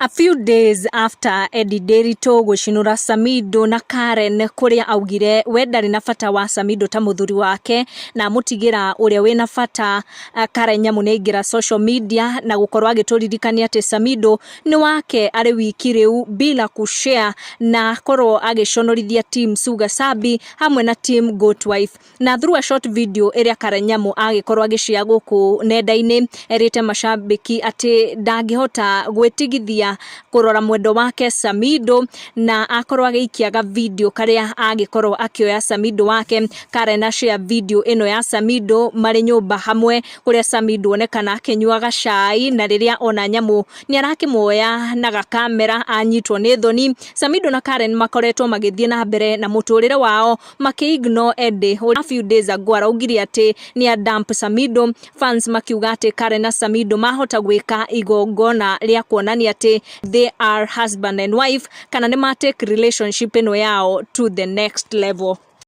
A few days after Eddie Derito gũcinũra Samido na Karen kũrĩa augire we ndarĩ na bata wa Samido ta mũthuri wake na mũtigira ũrĩa wĩna bata, Karen Nyamu nĩaingĩra social media na gũkorwo agĩtũririkania atĩ Samido nĩ wake arĩ wiki rĩu bila kushare na korwo agĩconorithia team Sugar Sabi hamwe na team Goatwife. Na through a short video ĩrĩa Karen Nyamu agĩkorwo agĩshare gũkũ nenda-inĩ, erĩte macambĩki atĩ ndangĩhota gwĩtigithia kurora mwendo wake Samido na akorwo agĩikiaga video karĩa agĩkorwo akĩoya Samido wake. Karen share video ĩno ya Samido marĩ nyũmba hamwe kũrĩa Samido onekana akĩnyuaga cai, na rĩrĩa ona Nyamu nĩ arakĩmuoya na gakamera anyitwo nĩ thoni. Samido na Karen makoretwo magĩthiĩ na mbere na mũtũrĩre wao makĩ-ignore Eddie. A few days ago araugire atĩ nĩ a dump Samido. Fans makiuga atĩ Karen na Samido mahota gwĩka igongona rĩa kuonania atĩ they are husband and wife, kana nĩ matake relationship ĩno yao to the next level.